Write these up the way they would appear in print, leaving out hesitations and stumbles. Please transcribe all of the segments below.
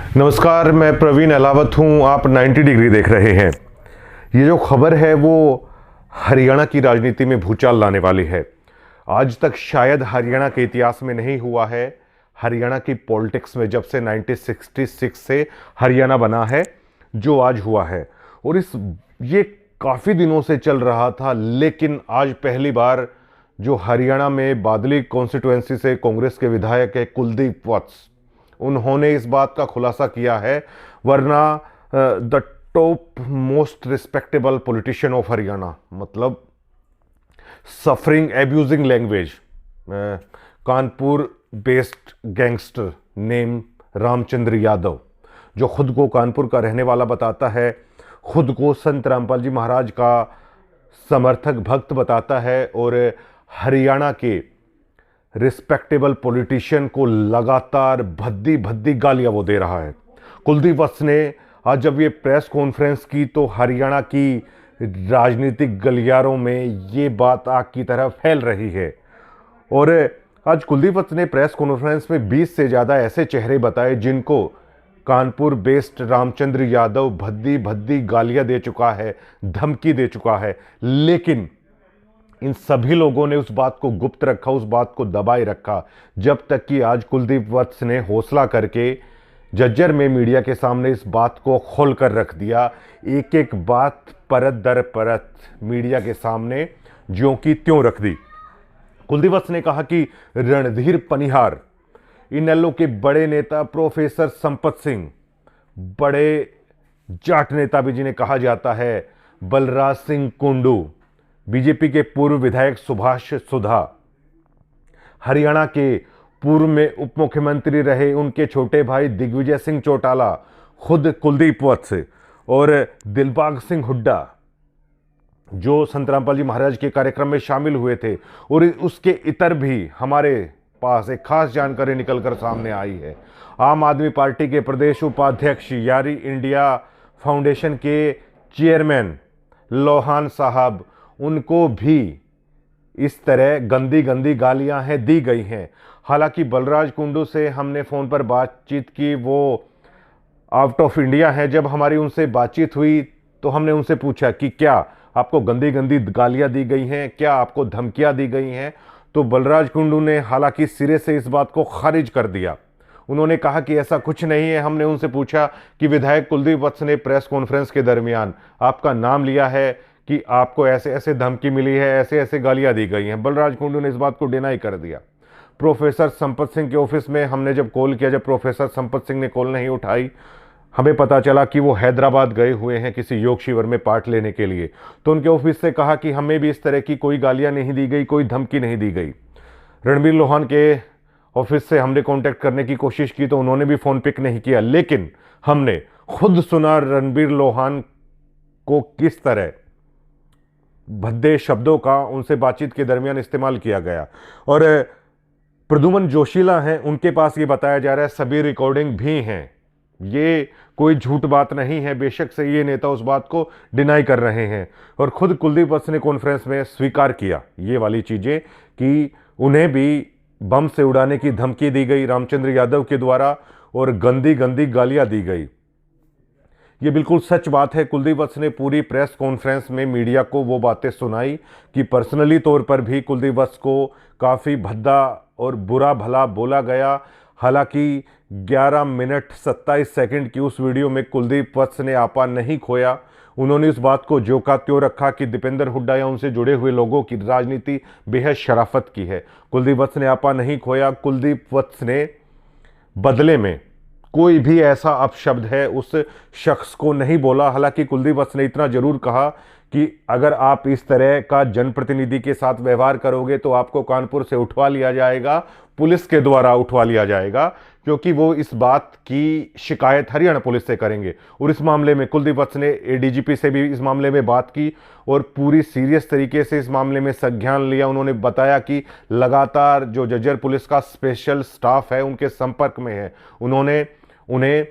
नमस्कार, मैं प्रवीण अलावत हूं। आप 90 डिग्री देख रहे हैं। ये जो खबर है वो हरियाणा की राजनीति में भूचाल लाने वाली है। आज तक शायद हरियाणा के इतिहास में नहीं हुआ है। हरियाणा की पॉलिटिक्स में जब से 1966 से हरियाणा बना है, जो आज हुआ है, और ये काफ़ी दिनों से चल रहा था, लेकिन आज पहली बार जो हरियाणा में बादली कॉन्स्टिट्यूएंसी से कांग्रेस के विधायक है कुलदीप वत्स, उन्होंने इस बात का खुलासा किया है। वरना the top most respectable politician of Haryana, मतलब suffering abusing language, Kanpur based gangster name Ramchandra Yadav, जो खुद को कानपुर का रहने वाला बताता है, खुद को संत रामपाल जी महाराज का समर्थक भक्त बताता है, और हरियाणा के रिस्पेक्टेबल पॉलिटिशियन को लगातार भद्दी भद्दी गालियां वो दे रहा है। कुलदीप वत्स ने आज जब ये प्रेस कॉन्फ्रेंस की तो हरियाणा की राजनीतिक गलियारों में ये बात आग की तरह फैल रही है। और आज कुलदीप वत्स ने प्रेस कॉन्फ्रेंस में 20 से ज़्यादा ऐसे चेहरे बताए जिनको कानपुर बेस्ड रामचंद्र यादव भद्दी भद्दी गालियां दे चुका है, धमकी दे चुका है, लेकिन इन सभी लोगों ने उस बात को गुप्त रखा, उस बात को दबाए रखा, जब तक कि आज कुलदीप वत्स ने हौसला करके जज्जर में मीडिया के सामने इस बात को खोल कर रख दिया। एक एक बात परत दर परत मीडिया के सामने ज्यों की त्यों रख दी। कुलदीप वत्स ने कहा कि रणधीर पनिहार, इनेलो के बड़े नेता प्रोफेसर संपत सिंह, बड़े जाट नेता भी जिन्हें कहा जाता है, बलराज सिंह कुंडू, बीजेपी के पूर्व विधायक सुभाष सुधा, हरियाणा के पूर्व में उप मुख्यमंत्री रहे उनके छोटे भाई दिग्विजय सिंह चौटाला, खुद कुलदीप वत्स, और दिलबाग सिंह हुड्डा, जो संत रामपाल जी महाराज के कार्यक्रम में शामिल हुए थे, और उसके इतर भी हमारे पास एक खास जानकारी निकलकर सामने आई है। आम आदमी पार्टी के प्रदेश उपाध्यक्ष यारी इंडिया फाउंडेशन के चेयरमैन लोहान साहब, उनको भी इस तरह गंदी गंदी गालियां हैं दी गई हैं। हालांकि बलराज कुंडू से हमने फ़ोन पर बातचीत की, वो आउट ऑफ इंडिया है। जब हमारी उनसे बातचीत हुई तो हमने उनसे पूछा कि क्या आपको गंदी गंदी गालियां दी गई हैं, क्या आपको धमकियां दी गई हैं, तो बलराज कुंडू ने हालांकि सिरे से इस बात को खारिज कर दिया। उन्होंने कहा कि ऐसा कुछ नहीं है। हमने उनसे पूछा कि विधायक कुलदीप वत्स ने प्रेस कॉन्फ्रेंस के दरमियान आपका नाम लिया है कि आपको ऐसे ऐसे धमकी मिली है, ऐसे ऐसे गालियां दी गई हैं। बलराज कुंडू ने इस बात को डिनाई कर दिया। प्रोफेसर संपत सिंह के ऑफिस में हमने जब कॉल किया, जब प्रोफेसर संपत सिंह ने कॉल नहीं उठाई, हमें पता चला कि वो हैदराबाद गए हुए हैं किसी योग शिविर में पार्ट लेने के लिए। तो उनके ऑफिस से कहा कि हमें भी इस तरह की कोई गालियां नहीं दी गई, कोई धमकी नहीं दी गई। रणबीर लोहान के ऑफिस से हमने कांटेक्ट करने की कोशिश की तो उन्होंने भी फ़ोन पिक नहीं किया, लेकिन हमने खुद सुना रणबीर लोहान को किस तरह भद्दे शब्दों का उनसे बातचीत के दरमियान इस्तेमाल किया गया। और प्रद्युमन जोशीला हैं, उनके पास ये बताया जा रहा है सभी रिकॉर्डिंग भी हैं। ये कोई झूठ बात नहीं है। बेशक से ये नेता उस बात को डिनाई कर रहे हैं, और खुद कुलदीप वत्स ने कॉन्फ्रेंस में स्वीकार किया ये वाली चीज़ें कि उन्हें भी बम से उड़ाने की धमकी दी गई रामचंद्र यादव के द्वारा, और गंदी गंदी गालियां दी गई। ये बिल्कुल सच बात है। कुलदीप वत्स ने पूरी प्रेस कॉन्फ्रेंस में मीडिया को वो बातें सुनाई कि पर्सनली तौर पर भी कुलदीप वत्स को काफ़ी भद्दा और बुरा भला बोला गया। हालांकि 11 मिनट 27 सेकंड की उस वीडियो में कुलदीप वत्स ने आपा नहीं खोया। उन्होंने इस बात को ज्यों का त्यों रखा कि दीपेंद्र हुड्डा या उनसे जुड़े हुए लोगों की राजनीति बेहद शराफत की है। कुलदीप वत्स ने आपा नहीं खोया। कुलदीप वत्स ने बदले में कोई भी ऐसा अपशब्द है उस शख्स को नहीं बोला। हालांकि कुलदीप वत्स ने इतना जरूर कहा कि अगर आप इस तरह का जनप्रतिनिधि के साथ व्यवहार करोगे तो आपको कानपुर से उठवा लिया जाएगा, पुलिस के द्वारा उठवा लिया जाएगा, क्योंकि वो इस बात की शिकायत हरियाणा पुलिस से करेंगे। और इस मामले में कुलदीप वत्स ने एडीजीपी से भी इस मामले में बात की और पूरी सीरियस तरीके से इस मामले में संज्ञान लिया। उन्होंने बताया कि लगातार जो जज्जर पुलिस का स्पेशल स्टाफ है उनके संपर्क में है, उन्होंने उन्हें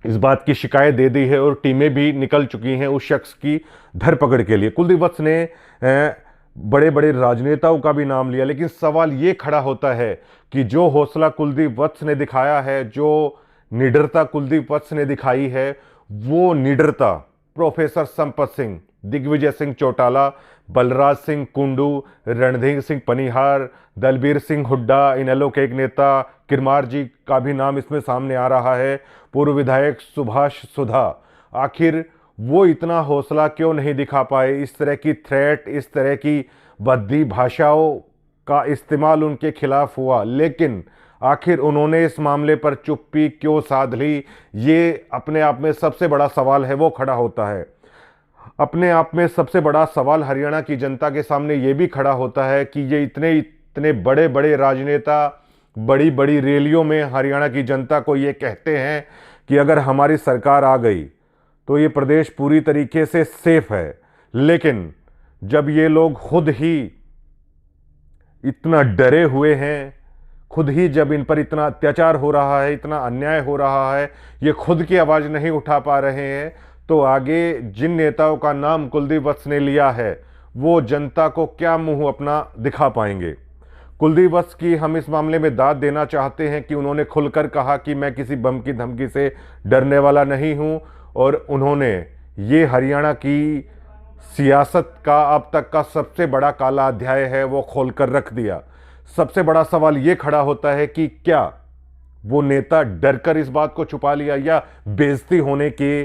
इस बात की शिकायत दे दी है और टीमें भी निकल चुकी हैं उस शख्स की धरपकड़ के लिए। कुलदीप वत्स ने बड़े बड़े राजनेताओं का भी नाम लिया, लेकिन सवाल ये खड़ा होता है कि जो हौसला कुलदीप वत्स ने दिखाया है, जो निडरता कुलदीप वत्स ने दिखाई है, वो निडरता प्रोफेसर संपत सिंह, दिग्विजय सिंह चौटाला, बलराज सिंह कुंडू, रणधीर सिंह पनिहार, दलबीर सिंह हुड्डा, इनेलो के एक नेता किरमार जी का भी नाम इसमें सामने आ रहा है, पूर्व विधायक सुभाष सुधा, आखिर वो इतना हौसला क्यों नहीं दिखा पाए? इस तरह की थ्रेट, इस तरह की भद्दी भाषाओं का इस्तेमाल उनके खिलाफ हुआ, लेकिन आखिर उन्होंने इस मामले पर चुप्पी क्यों साध ली? ये अपने आप में सबसे बड़ा सवाल है, वो खड़ा होता है। अपने आप में सबसे बड़ा सवाल हरियाणा की जनता के सामने ये भी खड़ा होता है कि ये इतने इतने बड़े बड़े राजनेता बड़ी बड़ी रैलियों में हरियाणा की जनता को ये कहते हैं कि अगर हमारी सरकार आ गई तो ये प्रदेश पूरी तरीके से सेफ है, लेकिन जब ये लोग खुद ही इतना डरे हुए हैं, खुद ही जब इन पर इतना अत्याचार हो रहा है, इतना अन्याय हो रहा है, ये खुद की आवाज़ नहीं उठा पा रहे हैं, तो आगे जिन नेताओं का नाम कुलदीप वत्स ने लिया है वो जनता को क्या मुंह अपना दिखा पाएंगे? कुलदीप वत्स की हम इस मामले में दाद देना चाहते हैं कि उन्होंने खुलकर कहा कि मैं किसी बम की धमकी से डरने वाला नहीं हूं, और उन्होंने ये हरियाणा की सियासत का अब तक का सबसे बड़ा काला अध्याय है वो खोलकर रख दिया। सबसे बड़ा सवाल ये खड़ा होता है कि क्या वो नेता डरकर इस बात को छुपा लिया या बेइज्जती होने के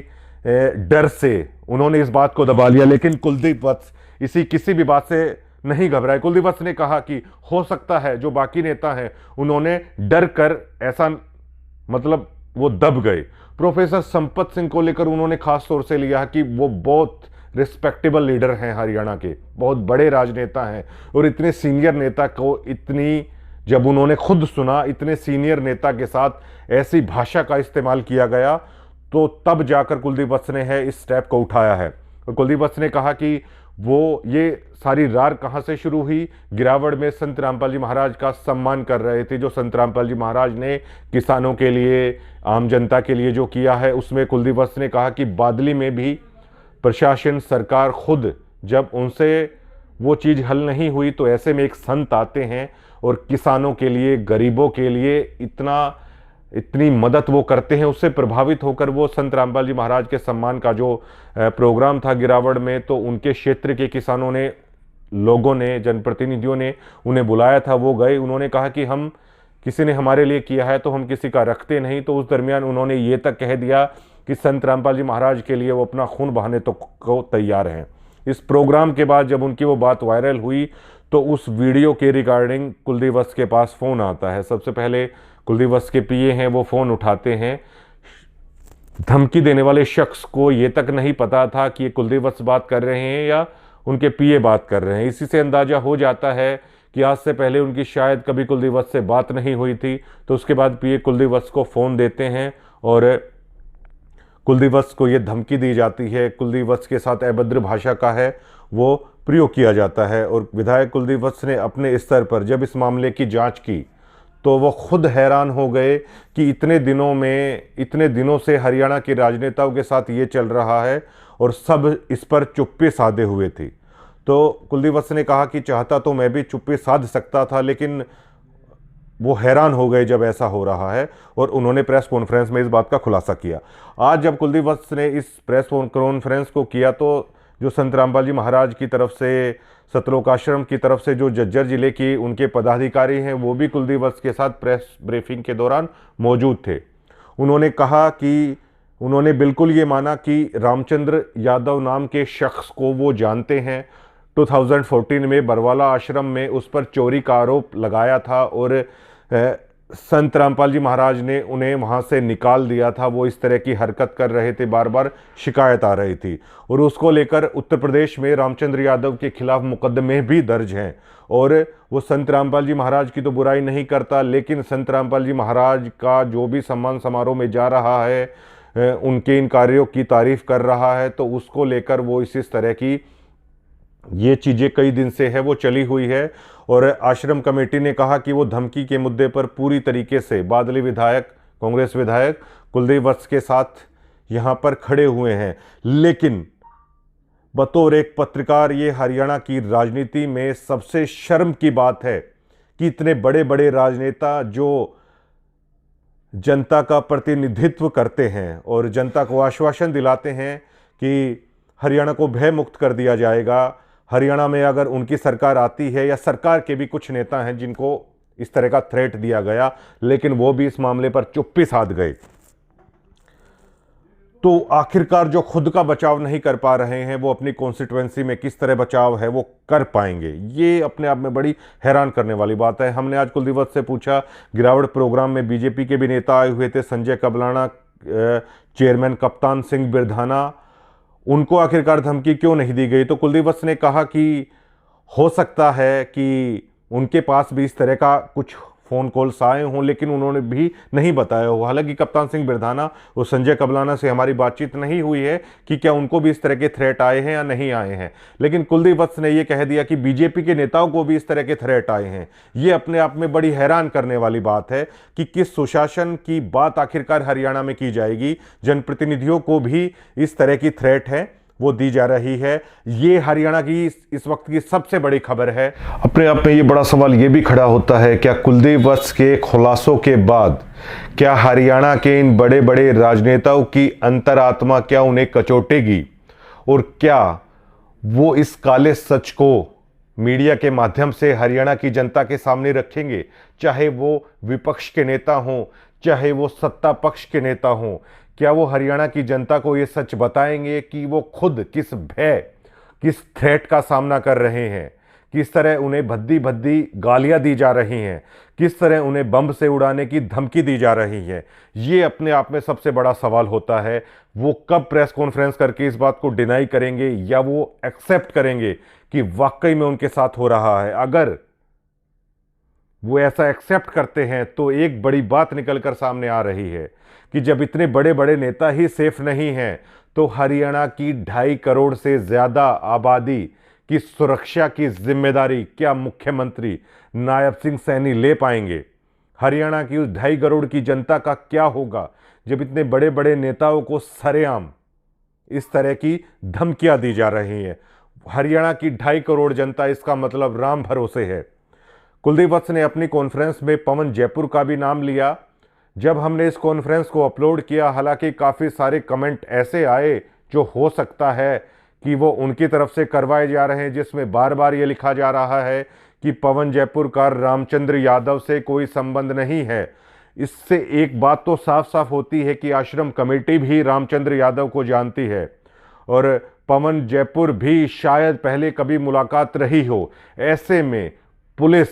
डर से उन्होंने इस बात को दबा लिया? लेकिन कुलदीप वत्स किसी भी बात से नहीं घबराए। कुलदीप वत्स ने कहा कि हो सकता है जो बाकी नेता हैं उन्होंने डर कर ऐसा, मतलब वो दब गए। प्रोफेसर संपत सिंह को लेकर उन्होंने खास तौर से लिया कि वो बहुत रिस्पेक्टेबल लीडर हैं, हरियाणा के बहुत बड़े राजनेता हैं, और इतने सीनियर नेता को जब उन्होंने खुद सुना इतने सीनियर नेता के साथ ऐसी भाषा का इस्तेमाल किया गया, तो तब जाकर कुलदीप वत्स ने इस स्टेप को उठाया है। और कुलदीप वत्स ने कहा कि वो ये सारी रार कहाँ से शुरू हुई? गिरावड़ में संत रामपाल जी महाराज का सम्मान कर रहे थे। जो संत रामपाल जी महाराज ने किसानों के लिए, आम जनता के लिए जो किया है, उसमें कुलदीप वत्स ने कहा कि बादली में भी प्रशासन, सरकार खुद जब उनसे वो चीज़ हल नहीं हुई तो ऐसे में एक संत आते हैं और किसानों के लिए, गरीबों के लिए इतनी मदद वो करते हैं। उससे प्रभावित होकर वो संत रामपाल जी महाराज के सम्मान का जो प्रोग्राम था गिरावड़ में, तो उनके क्षेत्र के किसानों ने, लोगों ने, जनप्रतिनिधियों ने उन्हें बुलाया था, वो गए। उन्होंने कहा कि हम, किसी ने हमारे लिए किया है तो हम किसी का रखते नहीं। तो उस दरमियान उन्होंने ये तक कह दिया कि संत रामपाल जी महाराज के लिए वो अपना खून बहाने तो को तैयार हैं। इस प्रोग्राम के बाद जब उनकी वो बात वायरल हुई तो उस वीडियो के रिगार्डिंग कुलदीप वत्स के पास फ़ोन आता है। सबसे पहले कुलदीप वत्स के पीए हैं, वो फ़ोन उठाते हैं। धमकी देने वाले शख्स को ये तक नहीं पता था कि ये कुलदीप वत्स बात कर रहे हैं या उनके पीए बात कर रहे हैं। इसी से अंदाज़ा हो जाता है कि आज से पहले उनकी शायद कभी कुलदीप वत्स से बात नहीं हुई थी। तो उसके बाद पीए कुलदीप वत्स को फ़ोन देते हैं और कुलदीप वत्स को ये धमकी दी जाती है। कुलदीप वत्स के साथ अभद्र भाषा का वो प्रयोग किया जाता है। और विधायक कुलदीप वत्स ने अपने स्तर पर जब इस मामले की जांच की तो वो खुद हैरान हो गए कि इतने दिनों से हरियाणा के राजनेताओं के साथ ये चल रहा है और सब इस पर चुप्पी साधे हुए थे। तो कुलदीप वत्स ने कहा कि चाहता तो मैं भी चुप्पी साध सकता था, लेकिन वो हैरान हो गए जब ऐसा हो रहा है, और उन्होंने प्रेस कॉन्फ्रेंस में इस बात का खुलासा किया। आज जब कुलदीप वत्स ने इस प्रेस कॉन्फ्रेंस को किया तो जो संत रामपाल जी महाराज की तरफ से, सतलोक आश्रम की तरफ से जो झज्जर जिले की उनके पदाधिकारी हैं, वो भी कुलदीप वत्स के साथ प्रेस ब्रीफिंग के दौरान मौजूद थे। उन्होंने कहा कि उन्होंने बिल्कुल ये माना कि रामचंद्र यादव नाम के शख्स को वो जानते हैं। 2014 में बरवाला आश्रम में उस पर चोरी का आरोप लगाया था और संत रामपाल जी महाराज ने उन्हें वहाँ से निकाल दिया था। वो इस तरह की हरकत कर रहे थे, बार बार शिकायत आ रही थी, और उसको लेकर उत्तर प्रदेश में रामचंद्र यादव के खिलाफ मुकदमे भी दर्ज हैं। और वो संत रामपाल जी महाराज की तो बुराई नहीं करता, लेकिन संत रामपाल जी महाराज का जो भी सम्मान समारोह में जा रहा है, उनके इन कार्यों की तारीफ कर रहा है, तो उसको लेकर वो इस तरह की ये चीज़ें कई दिन से वो चली हुई है। और आश्रम कमेटी ने कहा कि वो धमकी के मुद्दे पर पूरी तरीके से बादली विधायक, कांग्रेस विधायक कुलदीप वत्स के साथ यहाँ पर खड़े हुए हैं। लेकिन बतौर एक पत्रकार ये हरियाणा की राजनीति में सबसे शर्म की बात है कि इतने बड़े बड़े राजनेता जो जनता का प्रतिनिधित्व करते हैं और जनता को आश्वासन दिलाते हैं कि हरियाणा को भय मुक्त कर दिया जाएगा। हरियाणा में अगर उनकी सरकार आती है, या सरकार के भी कुछ नेता हैं जिनको इस तरह का थ्रेट दिया गया, लेकिन वो भी इस मामले पर चुप्पी साध गए, तो आखिरकार जो खुद का बचाव नहीं कर पा रहे हैं वो अपनी कॉन्स्टिट्यूएंसी में किस तरह बचाव है वो कर पाएंगे। ये अपने आप में बड़ी हैरान करने वाली बात है। हमने आज कुलदीप वत्स से पूछा, गिरावट प्रोग्राम में बीजेपी के भी नेता आए हुए थे, संजय कबलाना, चेयरमैन कप्तान सिंह बिरधाना, उनको आखिरकार धमकी क्यों नहीं दी गई? तो कुलदीप वत्स ने कहा कि हो सकता है कि उनके पास भी इस तरह का कुछ फ़ोन कॉल्स आए हों, लेकिन उन्होंने भी नहीं बताया हो। हालांकि कप्तान सिंह बिरधाना और संजय कबलाना से हमारी बातचीत नहीं हुई है कि क्या उनको भी इस तरह के थ्रेट आए हैं या नहीं आए हैं, लेकिन कुलदीप वत्स ने यह कह दिया कि बीजेपी के नेताओं को भी इस तरह के थ्रेट आए हैं। ये अपने आप में बड़ी हैरान करने वाली बात है कि किस सुशासन की बात आखिरकार हरियाणा में की जाएगी। जनप्रतिनिधियों को भी इस तरह की थ्रेट है वो दी जा रही है। ये हरियाणा की इस वक्त की सबसे बड़ी खबर है। अपने आप में ये बड़ा सवाल ये भी खड़ा होता है, क्या कुलदीप वत्स के खुलासों के बाद क्या हरियाणा के इन बड़े बड़े राजनेताओं की अंतरात्मा क्या उन्हें कचोटेगी, और क्या वो इस काले सच को मीडिया के माध्यम से हरियाणा की जनता के सामने रखेंगे, चाहे वो विपक्ष के नेता हों, चाहे वो सत्ता पक्ष के नेता हों? क्या वो हरियाणा की जनता को ये सच बताएंगे कि वो खुद किस भय, किस थ्रेट का सामना कर रहे हैं, किस तरह उन्हें भद्दी भद्दी गालियां दी जा रही हैं, किस तरह उन्हें बम से उड़ाने की धमकी दी जा रही है? ये अपने आप में सबसे बड़ा सवाल होता है। वो कब प्रेस कॉन्फ्रेंस करके इस बात को डिनाई करेंगे, या वो एक्सेप्ट करेंगे कि वाकई में उनके साथ हो रहा है? अगर वो ऐसा एक्सेप्ट करते हैं तो एक बड़ी बात निकलकर सामने आ रही है कि जब इतने बड़े बड़े नेता ही सेफ नहीं हैं, तो हरियाणा की 2.5 करोड़ से ज्यादा आबादी की सुरक्षा की जिम्मेदारी क्या मुख्यमंत्री नायब सिंह सैनी ले पाएंगे? हरियाणा की उस 2.5 करोड़ की जनता का क्या होगा जब इतने बड़े बड़े नेताओं को सरेआम इस तरह की धमकियां दी जा रही हैं? हरियाणा की 2.5 करोड़ जनता, इसका मतलब राम भरोसे है। कुलदीप वत्स ने अपनी कॉन्फ्रेंस में पवन जयपुर का भी नाम लिया। जब हमने इस कॉन्फ्रेंस को अपलोड किया, हालांकि काफ़ी सारे कमेंट ऐसे आए जो हो सकता है कि वो उनकी तरफ से करवाए जा रहे हैं, जिसमें बार बार ये लिखा जा रहा है कि पवन जयपुर का रामचंद्र यादव से कोई संबंध नहीं है। इससे एक बात तो साफ साफ होती है कि आश्रम कमेटी भी रामचंद्र यादव को जानती है, और पवन जयपुर भी शायद पहले कभी मुलाकात रही हो। ऐसे में पुलिस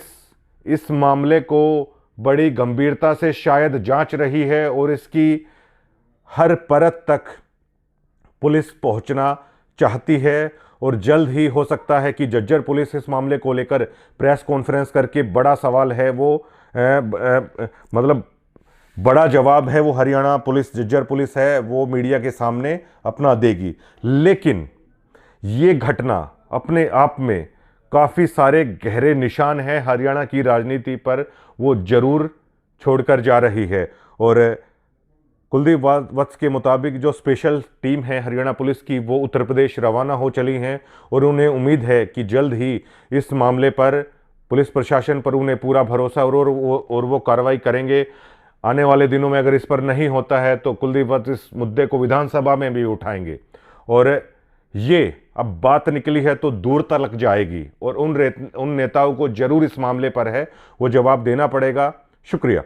इस मामले को बड़ी गंभीरता से शायद जांच रही है, और इसकी हर परत तक पुलिस पहुंचना चाहती है। और जल्द ही हो सकता है कि जज्जर पुलिस इस मामले को लेकर प्रेस कॉन्फ्रेंस करके बड़ा सवाल है वो मतलब बड़ा जवाब है वो हरियाणा पुलिस, जज्जर पुलिस है, वो मीडिया के सामने अपना देगी। लेकिन ये घटना अपने आप में काफ़ी सारे गहरे निशान हैं हरियाणा की राजनीति पर, वो जरूर छोड़कर जा रही है। और कुलदीप वत्स के मुताबिक जो स्पेशल टीम है हरियाणा पुलिस की, वो उत्तर प्रदेश रवाना हो चली हैं, और उन्हें उम्मीद है कि जल्द ही इस मामले पर पुलिस प्रशासन पर उन्हें पूरा भरोसा और वो कार्रवाई करेंगे। आने वाले दिनों में अगर इस पर नहीं होता है तो कुलदीप वत्स इस मुद्दे को विधानसभा में भी उठाएंगे, और ये अब बात निकली है तो दूर तक जाएगी, और उन नेताओं को जरूर इस मामले पर है वो जवाब देना पड़ेगा। शुक्रिया।